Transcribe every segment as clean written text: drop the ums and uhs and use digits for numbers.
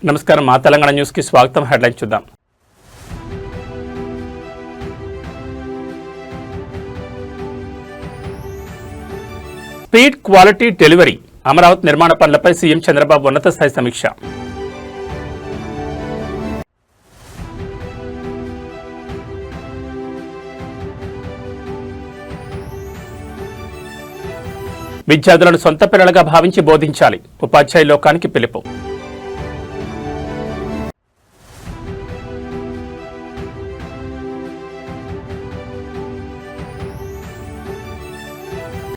నమస్కారం మా తెలంగాణ న్యూస్ కి స్వాగతం. హెడ్లైన్స్ చూద్దాం. స్పీడ్ క్వాలిటీ డెలివరీ అమరావతి నిర్మాణ పనులపై సీఎం చంద్రబాబు ఉన్నత స్థాయి సమీక్ష. విద్యార్థులను సొంత పిల్లలుగా భావించి బోధించాలి, ఉపాధ్యాయ లోకానికి పిలుపు.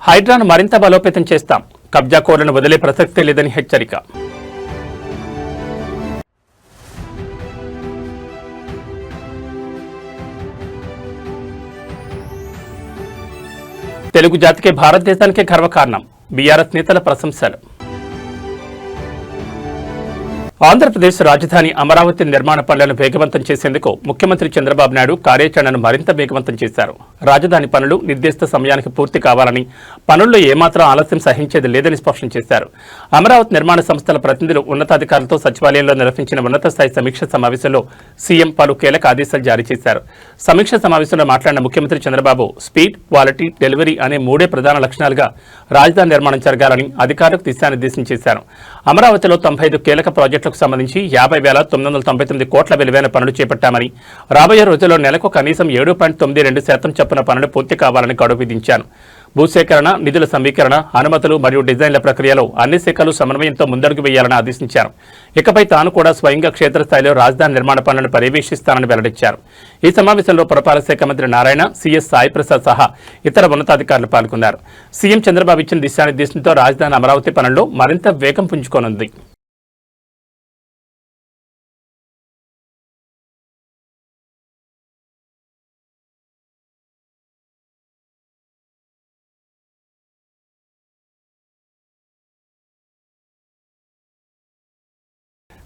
హైడ్రాను మరింత బలోపేతం చేస్తాం, కబ్జాకోరులను వదిలే ప్రసక్తే లేదని హెచ్చరిక. తెలుగు జాతికే భారతదేశానికే గర్వకారణం, బీఆర్ఎస్ నేతల ప్రశంసలు. ఆంధ్రప్రదేశ్ రాజధాని అమరావతి నిర్మాణ పనులను వేగవంతం చేసేందుకు ముఖ్యమంత్రి చంద్రబాబు నాయుడు కార్యాచరణను మరింత వేగవంతం చేశారు. రాజధాని పనులు నిర్దిష్ట సమయానికి పూర్తి కావాలని, పనుల్లో ఏమాత్రం ఆలస్యం సహించేది లేదని స్పష్టం చేశారు. అమరావతి నిర్మాణ సంస్థల ప్రతినిధులు ఉన్నతాధికారులతో సచివాలయంలో నిర్వహించిన ఉన్నత స్థాయి సమీక్ష సమావేశంలో సీఎం పలు కీలక ఆదేశాలు జారీ చేశారు. సమీక్ష సమావేశంలో మాట్లాడిన ముఖ్యమంత్రి చంద్రబాబు స్పీడ్, క్వాలిటీ, డెలివరీ అనే మూడే ప్రధాన లక్షణాలుగా రాజధాని నిర్మాణం జరగాలని అధికారులకు దిశానిర్దేశం చేశారు. అమరావతిలో 95 కీలక ప్రాజెక్టులకు సంబంధించి 50,999 కోట్ల విలువైన పనులు చేపట్టామని, రాబోయే రోజుల్లో నెలకు కనీసం 7.92% చొప్పున పనులు పూర్తి కావాలని గడువు విధించాను. భూసేకరణ, నిధుల సమీకరణ, అనుమతులు మరియు డిజైన్ల ప్రక్రియలో అన్ని శాఖలు సమన్వయంతో ముందడుగు వేయాలని ఆదేశించారు. ఇకపై తాను కూడా స్వయంగా క్షేత్రస్థాయిలో రాజధాని నిర్మాణ పనులను పర్యవేక్షిస్తానని వెల్లడించారు. ఈ సమావేశంలో పురపాలక శాఖ మంత్రి నారాయణ, సీఎస్ సాయి ప్రసాద్ సహా ఇతర ఉన్నతాధికారులు పాల్గొన్నారు. సీఎం చంద్రబాబు ఇచ్చిన దిశానిర్దేశంతో రాజధాని అమరావతి పనుల్లో మరింత వేగం పుంజుకోనుంది.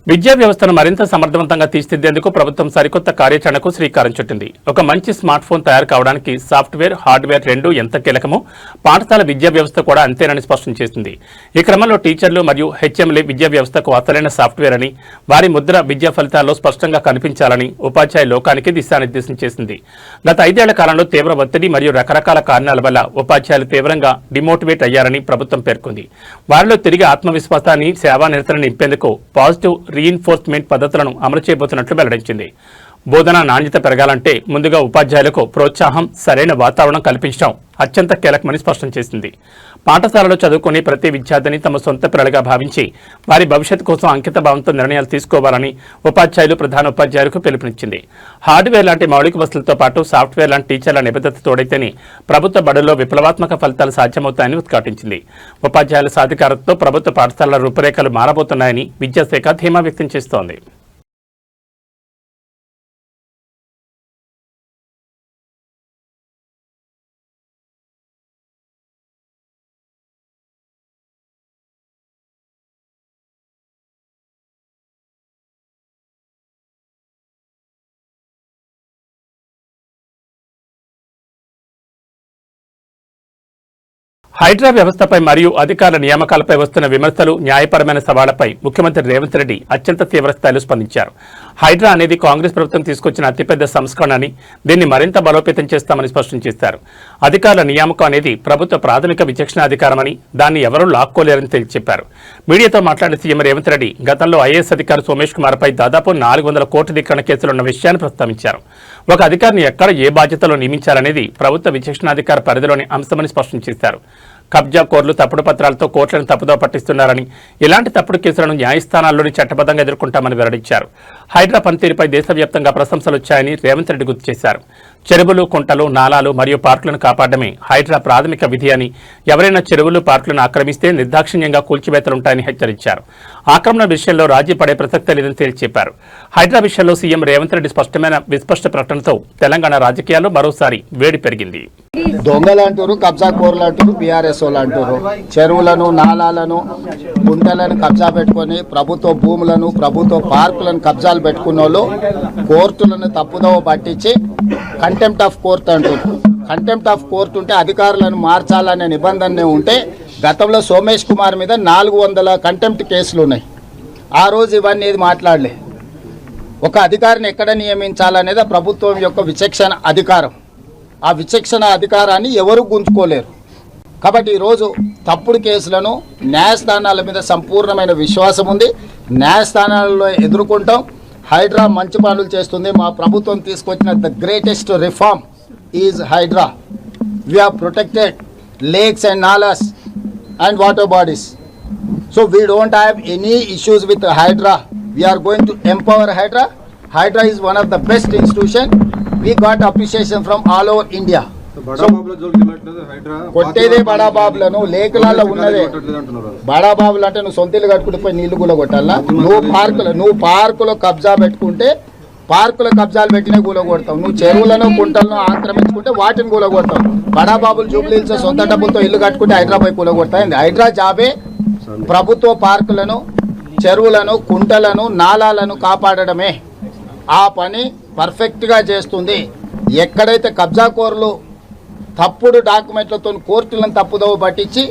విద్యా వ్యవస్థను మరింత సమర్థవంతంగా తీర్చిదిద్దేందుకు ప్రభుత్వం సరికొత్త కార్యాచరణకు శ్రీకారం చుట్టింది. ఒక మంచి స్మార్ట్ ఫోన్ తయారు కావడానికి సాఫ్ట్వేర్, హార్డ్వేర్ రెండూ ఎంత కీలకమో పాఠశాల విద్యా వ్యవస్థ కూడా అంతేనని స్పష్టం చేసింది. ఈ క్రమంలో టీచర్లు మరియు హెచ్ఎంలే విద్యా వ్యవస్థకు అసలైన సాఫ్ట్వేర్ అని, వారి ముద్ర విద్యా ఫలితాల్లో స్పష్టంగా కనిపించాలని ఉపాధ్యాయ లోకానికి దిశానిర్దేశం చేసింది. గత 5 ఏళ్ల కాలంలో తీవ్ర ఒత్తిడి మరియు రకరకాల కారణాల వల్ల ఉపాధ్యాయులు తీవ్రంగా డిమోటివేట్ అయ్యారని ప్రభుత్వం పేర్కొంది. వారిలో తిరిగి ఆత్మవిశ్వాసాన్ని, సేవానిరతను నింపేందుకు పాజిటివ్ రీఇన్ఫోర్స్మెంట్ పద్ధతులను అమలు చేయబోతున్నట్లు వెల్లడించింది. బోధన నాణ్యత పెరగాలంటే ముందుగా ఉపాధ్యాయులకు ప్రోత్సాహం, సరైన వాతావరణం కల్పించడం అత్యంత కీలకమని స్పష్టం చేసింది. పాఠశాలలో చదువుకునే ప్రతి విద్యార్థిని తమ సొంత పిల్లలుగా భావించి వారి భవిష్యత్తు కోసం అంకిత భావంతో నిర్ణయాలు తీసుకోవాలని ఉపాధ్యాయులు, ప్రధాన ఉపాధ్యాయులకు పిలుపునిచ్చింది. హార్డ్వేర్ లాంటి మౌలిక వసతులతో పాటు సాఫ్ట్వేర్ లాంటి టీచర్ల నిబద్ధత తోడైతేనే ప్రభుత్వ బడుల్లో విప్లవాత్మక ఫలితాలు సాధ్యమవుతాయని ఉద్ఘాటించింది. ఉపాధ్యాయుల సాధికారతతో ప్రభుత్వ పాఠశాలల రూపురేఖలు మారబోతున్నాయని విద్యాశాఖ ధీమా వ్యక్తం చేస్తోంది. హైడ్రా వ్యవస్థపై మరియు అధికారుల నియామకాలపై వస్తున్న విమర్శలు, న్యాయపరమైన సవాళ్లపై ముఖ్యమంత్రి రేవంత్ రెడ్డి అత్యంత తీవ్రస్థాయిలో స్పందించారు. హైడ్రా అనేది కాంగ్రెస్ ప్రభుత్వం తీసుకొచ్చిన అతిపెద్ద సంస్కరణ అని, దీన్ని మరింత బలోపేతం చేస్తామని స్పష్టం చేశారు. అధికారుల నియామకం అనేది ప్రభుత్వ ప్రాథమిక విచక్షణాధికారమని, దాన్ని ఎవరూ లాక్కోలేరని తేల్చి చెప్పారు. మీడియాతో మాట్లాడిన సీఎం రేవంత్ రెడ్డి గతంలో ఐఏఎస్ అధికారి సోమేష్ కుమార్పై దాదాపు 400 కోట్ల ధిక్కరణ కేసులున్న విషయాన్ని ప్రస్తావించారు. ఒక అధికారిని ఎక్కడ ఏ బాధ్యతలో నియమించాలనేది ప్రభుత్వ విచక్షణాధికార పరిధిలోని అంశమని స్పష్టం చేశారు. కబ్జా కోర్లు తప్పుడు పత్రాలతో కోర్టులను తప్పుదో పట్టిస్తున్నారని, ఇలాంటి తప్పుడు కేసులను న్యాయస్థానాల్లోని చట్టబద్ధంగా ఎదుర్కొంటామని వెల్లడించారు. హైడ్రా పనితీరుపై దేశవ్యాప్తంగా ప్రశంసలు వచ్చాయని రేవంత్ రెడ్డి గుర్తు చేశారు. చెరువులు, కుంటలు, నాలాలు మరియు పార్కులను కాపాడమే హైడ్రా ప్రాథమిక విధి అని, ఎవరైనా చెరువులు, పార్కులను ఆక్రమిస్తే నిర్దాక్షిణ్యంగా కూల్చివేతలుంటాయని హెచ్చరించారు. ఆక్రమణ విషయంలో రాజీ పడే ప్రసక్తే లేదని తేల్చి చెప్పారు. హైడ్రా విషయంలో సీఎం రేవంత్ రెడ్డి విస్పష్ట ప్రకటనతో తెలంగాణ రాజకీయాల్లో మరోసారి వేడి పెరిగింది. దొంగలంటారు, కబ్జా కోర్లంటారు, బీఆర్ఎస్ వాళ్ళు అంటారు. చెరువులను, నాలాలను, గుంటలను కబ్జా పెట్టుకొని ప్రభుత్వ భూములను, ప్రభుత్వ పార్కులను కబ్జాలు పెట్టుకున్న వాళ్ళు కోర్టులను తప్పుదోవ పట్టించి కంటెంప్ట్ ఆఫ్ కోర్ట్ అంటారు. కంటెంప్ట్ ఆఫ్ కోర్ట్ ఉంటే అధికారులను మార్చాలనే నిబంధన ఉంటే గతంలో సోమేష్ కుమార్ మీద 400 కంటెంప్ట్ కేసులు ఉన్నాయి. ఆ రోజు ఇవన్నీ ఏది మాట్లాడలే. ఒక అధికారిని ఎక్కడ నియమించాలనేది ప్రభుత్వం యొక్క విచక్షణ అధికారం. ఆ విచక్షణ అధికారాన్ని ఎవరు గుంజుకోలేరు. కాబట్టి ఈరోజు తప్పుడు కేసులను న్యాయస్థానాల మీద సంపూర్ణమైన విశ్వాసం ఉంది. న్యాయస్థానాలలో ఎదుర్కొంటాం. హైడ్రా మంచి పనులు చేస్తుంది. మా ప్రభుత్వం తీసుకొచ్చిన the greatest reform is Hydraa. We have protected lakes and nalas and water bodies. So we don't have any issues with Hydra. We are going to empower Hydra. Hydra is one of the best institution. We got appreciation from all over India. So కొట్టేదే బడా బాబులను లేఖలలో ఉన్నదే. బడా బాబులు అంటే నువ్వు సొంత ఇల్లు కట్టుకుంటే పోయి నీళ్లు కూడా కొట్టాలా? నువ్వు పార్కులో కబ్జా పెట్టుకుంటే పార్కుల కబ్జాలు పెట్టినే కూలగొడతావు. నువ్వు చెరువులను కుంటలను ఆక్రమించుకుంటే వాటిని కూలగొడతావు. బడాబాబులు జూబ్లీహిల్స్ సొంత డబ్బులతో ఇల్లు కట్టుకుంటే హైదరాబాద్ కూలగొడతాయి. హైడ్రా జాబే ప్రభుత్వ పార్కులను, చెరువులను, కుంటలను, నాలాలను కాపాడడమే. ఆ పని పర్ఫెక్ట్గా చేస్తుంది. ఎక్కడైతే కబ్జాకోరులు తప్పుడు డాక్యుమెంట్లతో కోర్టులను తప్పుదోవ పట్టించి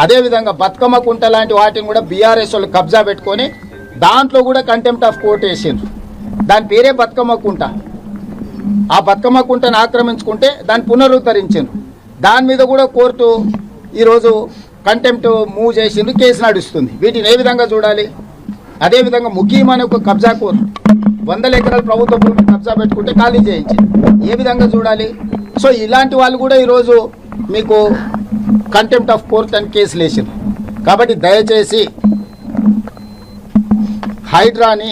అదేవిధంగా బతుకమ్మ కుంట లాంటి వాటిని కూడా బీఆర్ఎస్ వాళ్ళు కబ్జా పెట్టుకొని దాంట్లో కూడా కంటెంప్ట్ ఆఫ్ కోర్టు వేసిండ్రు. దాని పేరే బతుకమ్మ కుంట. ఆ బతుకమ్మ కుంటను ఆక్రమించుకుంటే దాన్ని పునరుద్ధరించిండ్రు. దాని మీద కూడా కోర్టు ఈరోజు కంటెంప్ట్ మూవ్ చేసిండ్రు, కేసు నడుస్తుంది. వీటిని ఏ విధంగా చూడాలి? అదేవిధంగా ముఖీం అనే ఒక కబ్జా కోర్ 100 ఎకరాల ప్రభుత్వ భూమిని కబ్జా పెట్టుకుంటే ఖాళీ చేయించింది. ఏ విధంగా చూడాలి? సో ఇలాంటి వాళ్ళు కూడా ఈరోజు మీకు కంటెంప్ట్ ఆఫ్ కోర్ట్ అని కేసులు వేసిండ్రు. కాబట్టి దయచేసి హైడ్రాని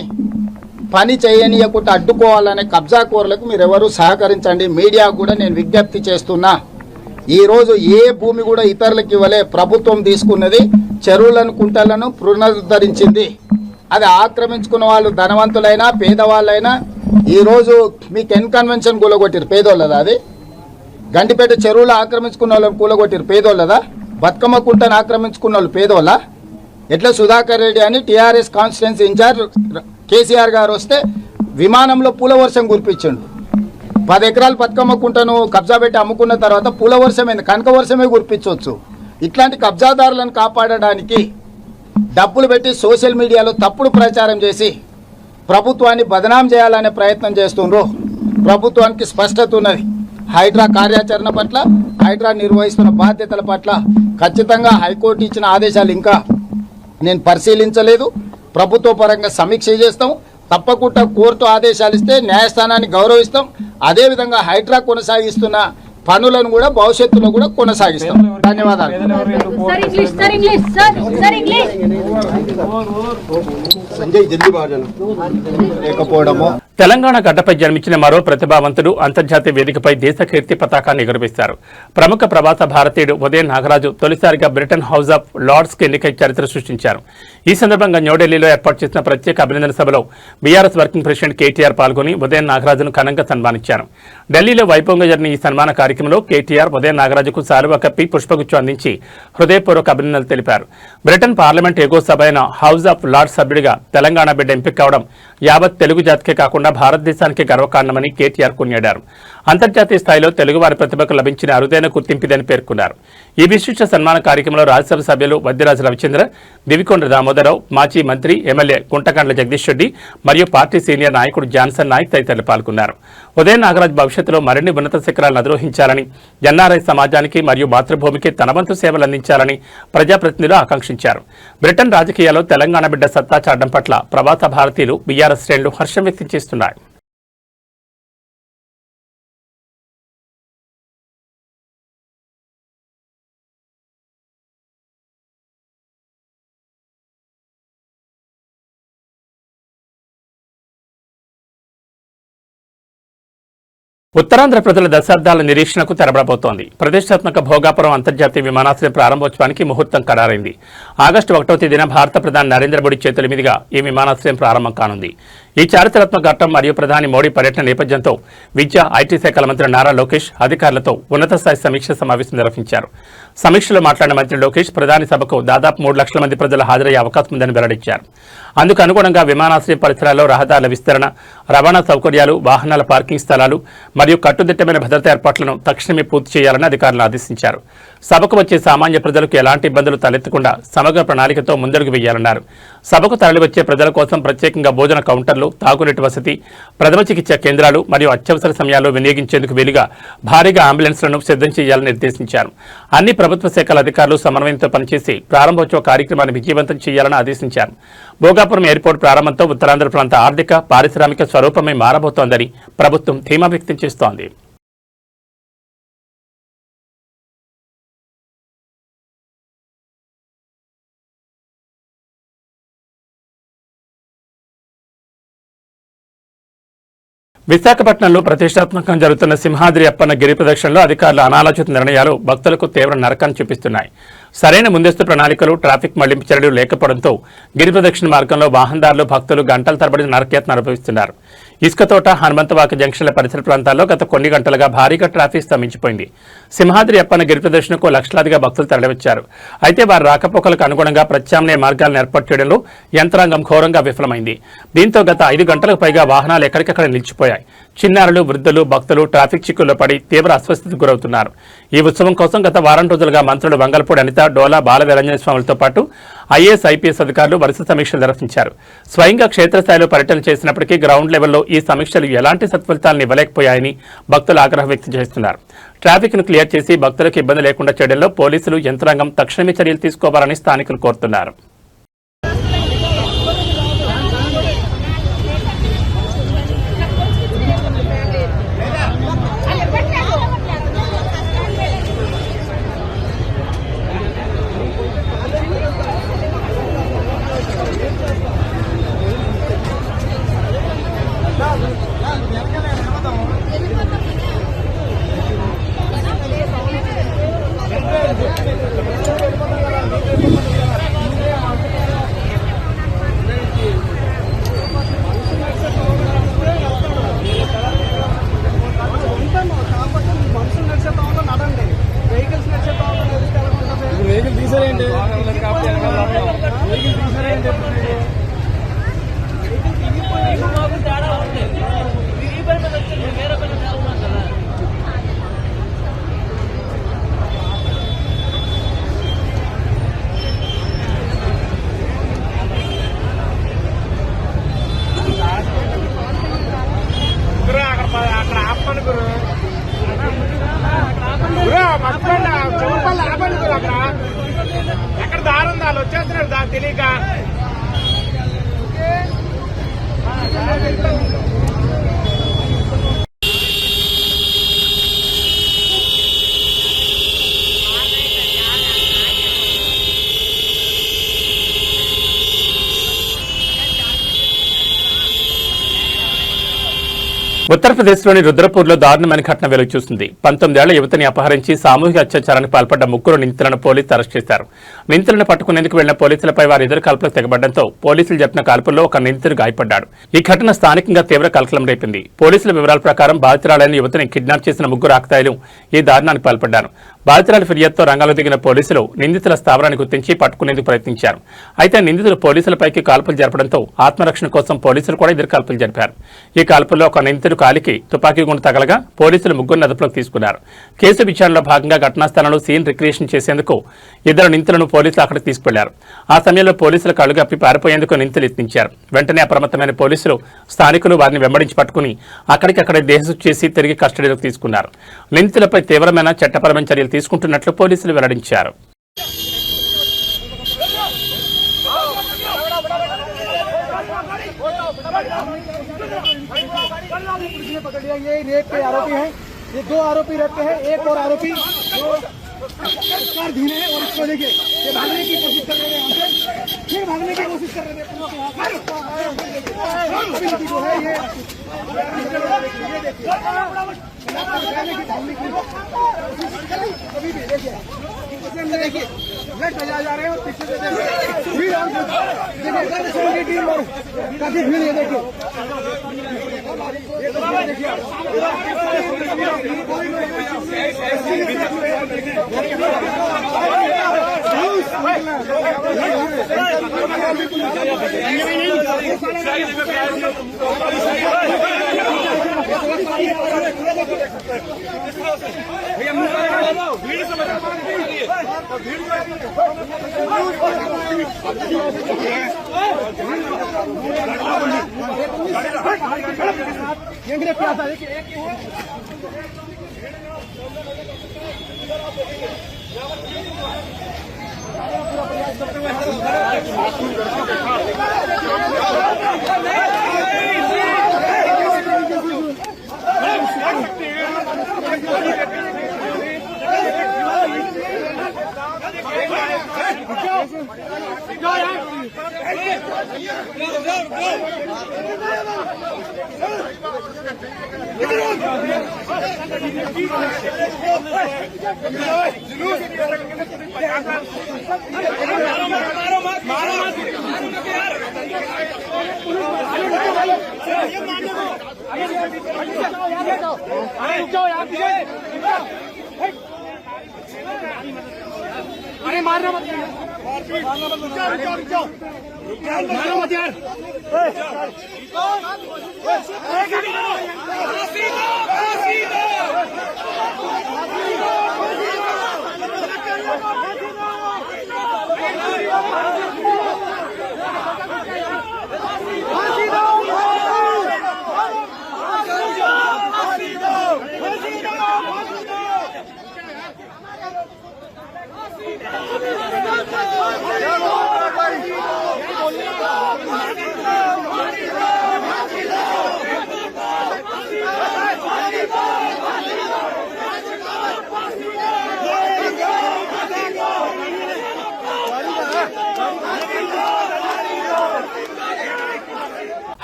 పని చేయనీయకుండా అడ్డుకోవాలనే కబ్జా కోర్లకు మీరు ఎవరు సహకరించండి. మీడియా కూడా నేను విజ్ఞప్తి చేస్తున్నా. ఈరోజు ఏ భూమి కూడా ఇతరులకు ఇవ్వలే. ప్రభుత్వం తీసుకున్నది చెరువులను, కుంటలను పునరుద్ధరించింది. అది ఆక్రమించుకున్న వాళ్ళు ధనవంతులైనా పేదవాళ్ళైనా ఈరోజు మీకు కన్వెన్షన్ కూలగొట్టిరు పేదోళ్ళదా? అది గండిపేట చెరువులు ఆక్రమించుకున్న వాళ్ళని కూలగొట్టిరు పేదోళ్ళదా? బతుకమ్మ కుంటను ఆక్రమించుకున్న వాళ్ళు పేదోళ్ళ? ఎట్లా సుధాకర్ రెడ్డి అని టీఆర్ఎస్ కాన్స్టిట్యున్సీ ఇన్ఛార్జ్ కేసీఆర్ గారు వస్తే విమానంలో పూల వర్షం కురిపించండు. 10 ఎకరాలు బతుకమ్మ కుంటను కబ్జా పెట్టి అమ్ముకున్న తర్వాత పూల వర్షమైంది, కనక వర్షమే కురిపించవచ్చు. ఇట్లాంటి కబ్జాదారులను కాపాడడానికి డబ్బులు పెట్టి సోషల్ మీడియాలో తప్పుడు ప్రచారం చేసి ప్రభుత్వాన్ని బదనాం చేయాలనే ప్రయత్నం చేస్తుండ్రు. ప్రభుత్వానికి స్పష్టత ఉన్నది. హైడ్రా కార్యాచరణ పట్ల, హైడ్రా నిర్వహిస్తున్న బాధ్యతల పట్ల ఖచ్చితంగా హైకోర్టు ఇచ్చిన ఆదేశాలు ఇంకా నేను పరిశీలించలేదు. ప్రభుత్వ పరంగా సమీక్ష చేస్తాం. తప్పకుండా కోర్టు ఆదేశాలు ఇస్తే న్యాయస్థానాన్ని గౌరవిస్తాం. అదేవిధంగా హైడ్రా కొనసాగిస్తున్న పనులను కూడా భవిష్యత్తులో కూడా కొనసాగిస్తాం. ధన్యవాదాలు. తెలంగాణ గడ్డపై జన్మించిన మరో ప్రతిభావంతుడు అంతర్జాతీయ వేదికపై దేశ కీర్తి పతాకాన్ని ఎగురవేశారు. ప్రముఖ ప్రవాస భారతీయుడు ఉదయన్ నాగరాజు తొలిసారిగా బ్రిటన్ హౌస్ ఆఫ్ లార్డ్స్ కి ఎన్నికై చరిత్ర సృష్టించారు. ఈ సందర్భంగా న్యూఢిల్లీలో ఏర్పాటు చేసిన ప్రత్యేక అభినందన సభలో బీఆర్ఎస్ వర్కింగ్ ప్రెసిడెంట్ కేటీఆర్ పాల్గొని ఉదయన్ నాగరాజును ఘనంగా సన్మానించారు. ఢిల్లీలో వైభవంగా జరిగిన ఈ సన్మాన కార్యక్రమంలో కేటీఆర్ ఉదయన్ నాగరాజుకు శాలువా కప్పి పుష్పగుచ్చం అందించి హృదయపూర్వక అభినందనలు తెలిపారు. బ్రిటన్ పార్లమెంట్ ఎగువ సభ అయిన హౌస్ ఆఫ్ లార్డ్స్ సభ్యుడిగా తెలంగాణ బిడ్డ ఎంపిక కావడం యావత్ తెలుగు జాతికే కాకుండా భారతదేశానికి గర్వకారణమని కేటీఆర్ కొనియాడారు. అంతర్జాతీయ స్థాయిలో తెలుగువారి ప్రతిభకు లభించిన అరుదైన గుర్తింపిదని పేర్కొన్నారు. ఈ విశిష్ట సన్మాన కార్యక్రమంలో రాజ్యసభ సభ్యులు వద్దిరాజు రవిచంద్ర, దివికొండ దామోదరరావు, మాజీ మంత్రి ఎమ్మెల్యే గుంటకండ్ల జగదీష్ రెడ్డి మరియు పార్టీ సీనియర్ నాయకుడు జాన్సన్ నాయక్ తదితరులు పాల్గొన్నారు. ఉదయన్ నాగరాజ్ భవిష్యత్తులో మరిన్ని ఉన్నత శిఖరాలను అధిరోహించాలని, ఎన్ఆర్ఐ సమాజానికి మరియు మాతృభూమికి తన వంతు సేవలు అందించాలని ప్రజాప్రతినిధులు ఆకాంక్షించారు. బ్రిటన్ రాజకీయాల్లో తెలంగాణ బిడ్డ సత్తా చాటం పట్ల ప్రవాస భారతీయులు బీఆర్ఎస్ శ్రేణులు హర్షం వ్యక్తం చేస్తున్నారు. ఉత్తరాంధ్ర ప్రజల దశాబ్దాల నిరీక్షణకు తెరబడబోతోంది. ప్రతిష్టాత్మక భోగాపురం అంతర్జాతీయ విమానాశ్రయ ప్రారంభోత్సవానికి ముహూర్తం ఖరారైంది. ఆగస్టు 1వ తేదీన భారత ప్రధాని నరేంద్ర మోడీ చేతుల మీదుగా ఈ విమానాశ్రయం ప్రారంభం కానుంది. ఈ చారిత్రాత్మక ఘట్టం మరియు ప్రధాని మోడీ పర్యటన నేపథ్యంతో విద్యా ఐటీ శాఖల మంత్రి నారా లోకేష్ అధికారులతో ఉన్నత స్థాయి సమీక్ష సమావేశం నిర్వహించారు. సమీక్షలో మాట్లాడిన మంత్రి లోకేష్ ప్రధాని సభకు దాదాపు 3 లక్షల మంది ప్రజలు హాజరయ్యే అవకాశం ఉందని వెల్లడించారు. అందుకు అనుగుణంగా విమానాశ్రయం పరిసరాల్లో రహదారుల విస్తరణ, రవాణా సౌకర్యాలు, వాహనాల పార్కింగ్ స్థలాలు మరియు కట్టుదిట్టమైన భద్రతా ఏర్పాట్లను తక్షణమే పూర్తి చేయాలని అధికారులు ఆదేశించారు. సభకు వచ్చే సామాన్య ప్రజలకు ఎలాంటి ఇబ్బందులు తలెత్తకుండా సమగ్ర ప్రణాళికతో ముందడుగు వేయాలన్నారు. సభకు తరలివచ్చే ప్రజల కోసం ప్రత్యేకంగా భోజన కౌంటర్లు, తాగునీటి వసతి, ప్రథమ చికిత్స కేంద్రాలు మరియు అత్యవసర సమయాల్లో వినియోగించేందుకు వీలుగా భారీగా అంబులెన్స్లను సిద్ధం చేయాలని నిర్దేశించారు. అన్ని ప్రభుత్వ శాఖల అధికారులు సమన్వయంతో పనిచేసి ప్రారంభోత్సవ కార్యక్రమాన్ని విజయవంతం చేయాలని ఆదేశించారు. భోగాపురం ఎయిర్పోర్ట్ ప్రారంభంతో ఉత్తరాంధ్ర ప్రాంత ఆర్థిక, పారిశ్రామిక స్వరూపమే మారబోతోందని ప్రభుత్వం ధీమా వ్యక్తం చేస్తోంది. విశాఖపట్నంలో ప్రతిష్టాత్మకంగా జరుగుతున్న సింహాద్రి అప్పన్న గిరి ప్రదక్షిణలో అధికారుల అనాలోచిత నిర్ణయాలు భక్తులకు తీవ్ర నరకాన్ని చూపిస్తున్నాయి. సరైన ముందస్తు ప్రణాళికలు, ట్రాఫిక్ మళ్లింపు చర్యలు లేకపోవడంతో గిరి ప్రదక్షిణ మార్గంలో వాహనదారులు, భక్తులు గంటల తరబడి నరకయాతన అనుభవిస్తున్నారు. ఇసుకతోట, హనుమంతవాక జంక్షన్ల పరిసర ప్రాంతాల్లో గత కొన్ని గంటలుగా భారీగా ట్రాఫిక్ స్తంభించిపోయింది. సింహాద్రి అప్పన్న గిరి ప్రదర్శనకు లక్షలాదిగా భక్తులు తరలివచ్చారు. అయితే వారి రాకపోకలకు అనుగుణంగా ప్రత్యామ్నాయ మార్గాలను ఏర్పాటు చేయడంలో యంత్రాంగం ఘోరంగా విఫలమైంది. దీంతో గత 5 గంటలకు పైగా వాహనాలు ఎక్కడికక్కడ నిలిచిపోయాయి. చిన్నారులు, వృద్ధులు, భక్తులు ట్రాఫిక్ చిక్కుల్లో పడి తీవ్ర అస్వస్థతకు గురవుతున్నారు. ఈ ఉత్సవం కోసం గత వారం రోజులుగా మంత్రులు వంగల్పూడి అనిత, డోలా బాలవీరాంజనేయ స్వాములతో పాటు ఐఏఎస్, ఐపీఎస్ అధికారులు వరుస సమీక్షలు నిర్వహించారు. స్వయంగా క్షేత్రస్థాయిలో పర్యటన చేసినప్పటికీ గ్రౌండ్ లెవెల్లో ఈ సమీక్షలు ఎలాంటి సత్ఫలితాలను ఇవ్వలేకపోయాయని భక్తులు ఆగ్రహం వ్యక్తం చేస్తున్నారు. ట్రాఫిక్ ను క్లియర్ చేసి భక్తులకు ఇబ్బంది లేకుండా చేయడంలో పోలీసులు, యంత్రాంగం తక్షణమే చర్యలు తీసుకోవాలని స్థానికులు కోరుతున్నారు. ఎక్కడ దారుందాలు వచ్చేస్తున్నాడు దాని తెలియక ఉత్తరప్రదేశ్లోని రుద్రపూర్లో దారుణమైన ఘటన వెలుగు చూసింది. 19 ఏళ్ల యువతిని అపహరించి సామూహిక అత్యాచారానికి పాల్పడ్డ 3 నిందితులను పోలీసులు అరెస్ట్ చేశారు. నిందితులను పట్టుకునేందుకు వెళ్లిన పోలీసులపై వారి ఎదురు కాల్పులకు తెగబడడంతో పోలీసులు జరిపిన కాల్పుల్లో ఒక నిందితుడు గాయపడ్డాడు. ఈ ఘటన స్థానికంగా తీవ్ర కలకలం రేపింది. పోలీసుల వివరాల ప్రకారం బాధితురాలైన యువతిని కిడ్నాప్ చేసిన 3 ఆకతాయిలు ఈ దారుణానికి పాల్పడ్డారు. బాధితురాలి ఫిర్యాదుతో రంగంలో దిగిన పోలీసులు నిందితుల స్థావరాన్ని గుర్తించి పట్టుకునేందుకు ప్రయత్నించారు. అయితే నిందితులు పోలీసులపైకి కాల్పులు జరపడంతో ఆత్మరక్షణ కోసం పోలీసులు కూడా ఎదురు కాల్పులు జరిపారు. ఈ కాల్పుల్లో ఒక నిందితుడు కాలికి తుపాకీ గుండు తగలగా పోలీసులు 3 అదుపులోకి తీసుకున్నారు. కేసు విచారణలో భాగంగా ఘటనా స్థలంలో సీన్ రిక్రియేషన్ చేసేందుకు 2 నిందితులను పోలీసులు అక్కడికి తీసుకెళ్లారు. ఆ సమయంలో పోలీసులు కళ్లు గప్పి పారిపోయేందుకు నిందితులు యత్నించారు. వెంటనే అప్రమత్తమైన పోలీసులు స్థానికులు వారిని వెంబడించి పట్టుకుని అక్కడికక్కడే దేహశుద్ధి చేసి తిరిగి కస్టడీలోకి తీసుకున్నారు. నిందితులపై తీవ్రమైన చట్టపరమైన చర్యలు తీసుకుంటున్నట్లు పోలీసులు వెల్లడించారు. ये रेप के आरोपी हैं, ये 2 आरोपी रेप के हैं, एक और आरोपी जो कार धीरे है और इसको देखिए ये भागने की कोशिश कर रहे हैं, यहाँ से फिर भागने की कोशिश कर रहे हैं। अभी जो है ये अभी भी देखिए फ्लैट बजाए जा रहे हैं और पीछे से भीड़ देखिए गर्द की टीम और काफी भीड़ है। देखिए अरे मारना मत यार।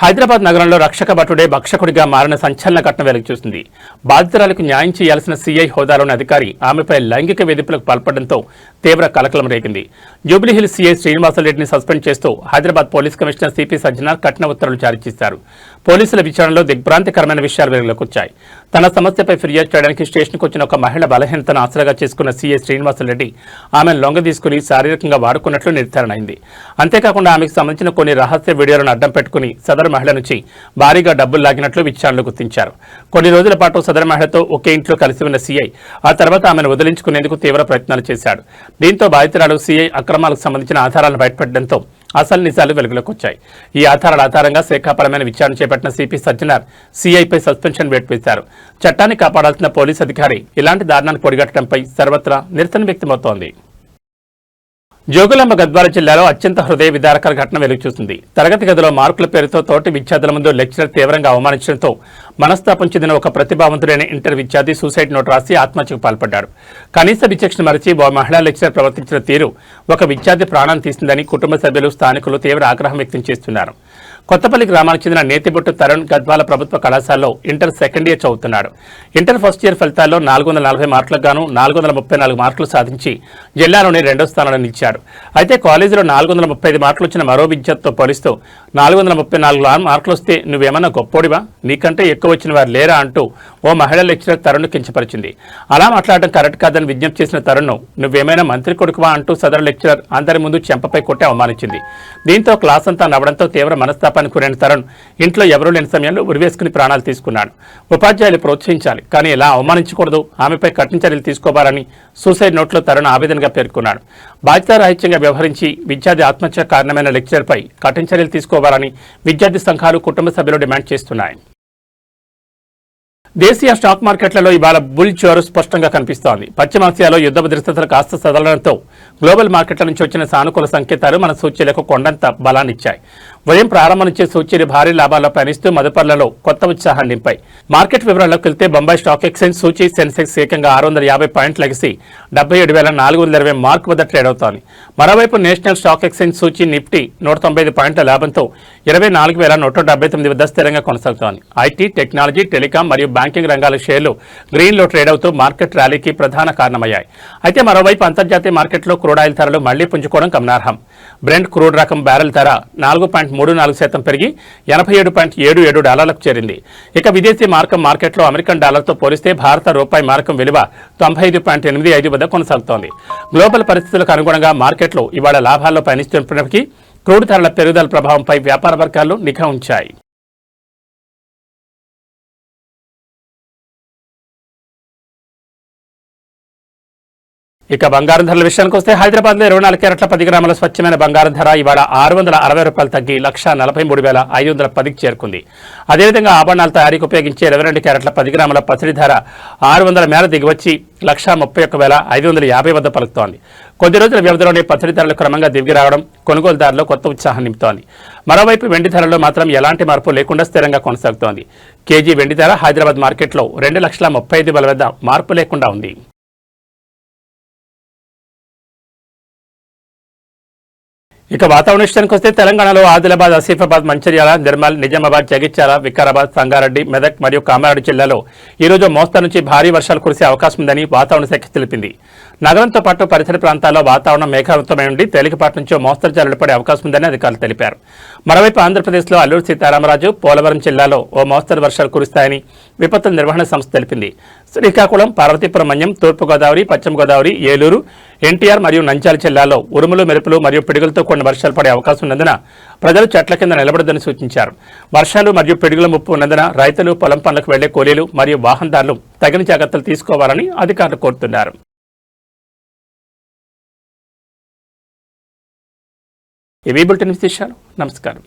హైదరాబాద్ నగరంలో రక్షక భటుడే భక్షకుడిగా మారిన సంచలన ఘటన వెలుగు చూసింది. బాధితురాలకు న్యాయం చేయాల్సిన సీఐ హోదాలోని అధికారి ఆమెపై లైంగిక వేధింపులకు పాల్పడడంతో తీవ్ర కలకలం రేగింది. జూబ్లీహిల్స్ సీఐ శ్రీనివాసరెడ్డిని సస్పెండ్ చేస్తూ Hyderabad police commissioner CP Sajjanar కఠిన ఉత్తర్వులు జారీ చేశారు. పోలీసుల విచారణలో దిగ్భ్రాంతికరమైన విషయాలు వెలుగులోకి వచ్చాయి. తన సమస్యపై ఫిర్యాదు చేయడానికి స్టేషన్కు వచ్చిన ఒక మహిళ బలహీనతను ఆసరాగా చేసుకున్న సీఐ శ్రీనివాసరెడ్డి ఆమెను లొంగ తీసుకుని శారీరకంగా వాడుకున్నట్లు నిర్ధారణ అయింది. అంతేకాకుండా ఆమెకు సంబంధించిన కొన్ని రహస్య వీడియోలను అడ్డం పెట్టుకుని సదరు మహిళ నుంచి భారీగా డబ్బులు లాగినట్లు విచారణలో గుర్తించారు. కొన్ని రోజుల పాటు సదరు మహిళతో ఒకే ఇంట్లో కలిసి ఉన్న సీఐ ఆ తర్వాత ఆమెను వదిలించుకునేందుకు తీవ్ర ప్రయత్నాలు చేశాడు. దీంతో బాధితురాలు సీఐ అక్రమాలకు సంబంధించిన ఆధారాలను బయటపెట్టడంతో అసలు నిజాలు వెలుగులోకి వచ్చాయి. ఈ ఆధారాల ఆధారంగా శాఖాపరమైన విచారణ చేపట్టిన సిపి సజ్జనార్ సీఐపై సస్పెన్షన్ వేటు వేశారు. చట్టాన్ని కాపాడాల్సిన పోలీసు అధికారి ఇలాంటి దారుణాన్ని పొడిగట్టడంపై సర్వత్రా నిరసన వ్యక్తమవుతోంది. జోగులాంబ గద్వాల జిల్లాలో అత్యంత హృదయ విదారకర ఘటన వెలుగుచూసింది. తరగతి గదిలో మార్కుల పేరుతో తోటి విద్యార్థుల ముందు లెక్చరర్ తీవ్రంగా అవమానించడంతో మనస్తాపం చెందిన ఒక ప్రతిభావంతుడైన ఇంటర్ విద్యార్థి సూసైడ్ నోట్ రాసి ఆత్మహత్యకు పాల్పడ్డాడు. కనీస విచక్షణ మరిచి ఓ మహిళా లెక్చరర్ ప్రవర్తించిన తీరు ఒక విద్యార్థి ప్రాణం తీసిందని కుటుంబ సభ్యులు స్థానికులు తీవ్ర ఆగ్రహం వ్యక్తం చేస్తున్నారు. కొత్తపల్లి గ్రామానికి చెందిన నేతిబొట్టు తరుణ్ గద్వాల ప్రభుత్వ కళాశాలలో ఇంటర్ సెకండ్ ఇయర్ చదువుతున్నాడు. ఇంటర్ ఫస్ట్ ఇయర్ ఫలితాల్లో 440 మార్కులకు గాను 434 మార్కులు సాధించి జిల్లాలోనే 2వ స్థానంలో నిలిచాడు. అయితే కాలేజీలో 435 మార్కులు వచ్చిన మరో విద్యార్థితో పోలిస్తూ 434 మార్కులు వస్తే నువ్వేమన్నా గొప్పోడివా, నీకంటే ఎక్కువ వచ్చిన వారు లేరా అంటూ ఓ మహిళా లెక్చరర్ తరుణ్ను కించపరిచింది. అలా మాట్లాడడం కరెక్ట్ కాదని విజ్ఞప్తి చేసిన తరుణ్ను నువ్వేమైనా మంత్రి కొడుకువా అంటూ సదరు లెక్చరర్ అందరి ముందు చెంపపై కొట్టి అవమానించింది. దీంతో క్లాస్ అంతా నవ్వడంతో తీవ్ర మనస్తాపానికి గురైన తరుణ్ ఇంట్లో ఎవరూ లేని సమయంలో ఉరివేసుకుని ప్రాణాలు తీసుకున్నాడు. ఉపాధ్యాయులు ప్రోత్సహించాలి, కానీ ఇలా అవమానించకూడదు, ఆమెపై కఠిన చర్యలు తీసుకోవాలని సూసైడ్ నోట్లో తరుణ్ ఆవేదనగా పేర్కొన్నాడు. బాధ్యతారాహిత్యంగా వ్యవహరించి విద్యార్థి ఆత్మహత్య కారణమైన లెక్చరర్పై కఠిన చర్యలు తీసుకోవాలని విద్యార్థి సంఘాలు కుటుంబ సభ్యులు డిమాండ్ చేస్తున్నాయి. దేశీయ స్టాక్ మార్కెట్లలో ఇవాళ బుల్ చోరు స్పష్టంగా కనిపిస్తోంది. పశ్చిమాసియాలో యుద్ధ పరిస్థితులు కాస్త సదలడంతో గ్లోబల్ మార్కెట్ల నుంచి వచ్చిన సానుకూల సంకేతాలు మన సూచీలకు కొండంత బలాన్నిచ్చాయి. ఉదయం ప్రారంభం నుంచి సూచీలు భారీ లాభాల్లో పయనిస్తూ మదుపర్లలో కొత్త ఉత్సాహాన్ని నింపాయి. మార్కెట్ వివరాల్లోకి వెళ్తే బొంబాయి స్టాక్ ఎక్స్చేంజ్ సూచీ సెన్సెక్స్ ఏకంగా 650 పాయింట్లు లెగిసి 77,420 మార్క్ వద్ద ట్రేడ్ అవుతోంది. మరోవైపు నేషనల్ స్టాక్ ఎక్స్చేంజ్ సూచీ నిఫ్టీ 195 పాయింట్ల లాభంతో 24,179 వద్ద స్థిరంగా కొనసాగుతోంది. ఐటీ, టెక్నాలజీ, టెలికాం మరియు బ్యాంకింగ్ రంగాల షేర్లు గ్రీన్లో ట్రేడ్ అవుతూ మార్కెట్ ర్యాలీకి ప్రధాన కారణమయ్యాయి. అయితే మరోవైపు అంతర్జాతీయ మార్కెట్లో క్రూడ్ ఆయిల్ ధరలు మళ్లీ పుంజుకోవడం గమనార్హం. బ్రెంట్ క్రూడ్ రకం బ్యారెల్ ధర 4.34% పెరిగి $87.77 చేరింది. ఇక విదేశీ మారకం మార్కెట్లో అమెరికన్ డాలర్తో పోలిస్తే భారత రూపాయి మారకం విలువ 95.85 వద్ద కొనసాగుతోంది. గ్లోబల్ పరిస్థితులకు అనుగుణంగా మార్కెట్లు ఇవాళ లాభాల్లో పయనిస్తున్నప్పటికీ క్రూడ్ ధరల పెరుగుదల ప్రభావంపై వ్యాపార వర్గాలు నిఘా ఉంచాయి. ఇక బంగారం ధరల విషయానికి వస్తే హైదరాబాద్లో 24 క్యారెట్ల 10 గ్రాముల స్వచ్ఛమైన బంగారం ధర ఇవాళ $660 తగ్గి 1,43,510కి చేరుకుంది. అదేవిధంగా ఆభరణాల తయారీకి ఉపయోగించే 22 క్యారెట్ల 10 గ్రాముల పసిడి ధర 600 మేర దిగివచ్చి 1,31,550 వద్ద పలుకుతోంది. కొద్ది రోజుల వ్యవధిలోనే పసిడి ధరలు క్రమంగా దిగి రావడం కొనుగోలుదారులు కొత్త ఉత్సాహం నింపుతోంది. మరోవైపు వెండి ధరలో మాత్రం ఎలాంటి మార్పు లేకుండా స్థిరంగా కొనసాగుతోంది. కేజీ వెండి ధర హైదరాబాద్ మార్కెట్లో 2,35,000 వద్ద మార్పు లేకుండా ఉంది. ఇక వాతావరణ విషయానికి వస్తే తెలంగాణలో ఆదిలాబాద్, ఆసిఫాబాద్, మంచిర్యాల, నిర్మల్, నిజామాబాద్, జగిత్యాల, వికారాబాద్, సంగారెడ్డి, మెదక్ మరియు కామారెడ్డి జిల్లాలో ఈరోజు మోస్తరు నుంచి భారీ వర్షాలు కురిసే అవకాశం ఉందని వాతావరణ శాఖ తెలిపింది. నగరంతో పాటు పరిసర ప్రాంతాల్లో వాతావరణం మేఘావృతమై ఉండి తేలికపాటి నుంచి మోస్తరు జల్లులు పడే అవకాశం ఉందని అధికారులు తెలిపారు. మరోవైపు ఆంధ్రప్రదేశ్లో అల్లూరు సీతారామరాజు, పోలవరం జిల్లాలో ఓ మోస్తరు వర్షాలు కురుస్తాయని విపత్తుల నిర్వహణ సంస్థ తెలిపింది. శ్రీకాకుళం, పార్వతీపురం మన్యం, తూర్పుగోదావరి, పశ్చిమ గోదావరి, ఏలూరు, ఎన్టీఆర్ మరియు నంద్యాల జిల్లాల్లో ఉరుములు, మెరుపులు మరియు పిడుగులతో కొన్ని వర్షాలు పడే అవకాశం ఉన్నందున ప్రజలు చెట్ల కింద నిలబడొద్దని సూచించారు. వర్షాలు మరియు పిడుగుల ముప్పు ఉన్నందున రైతులు, పొలం పనులకు వెళ్లే కూలీలు మరియు వాహనదారులు తగిన జాగ్రత్తలు తీసుకోవాలని అధికారులు కోరుతున్నారు. ఇవి బులెటిన్ విశేషాలు. నమస్కారం.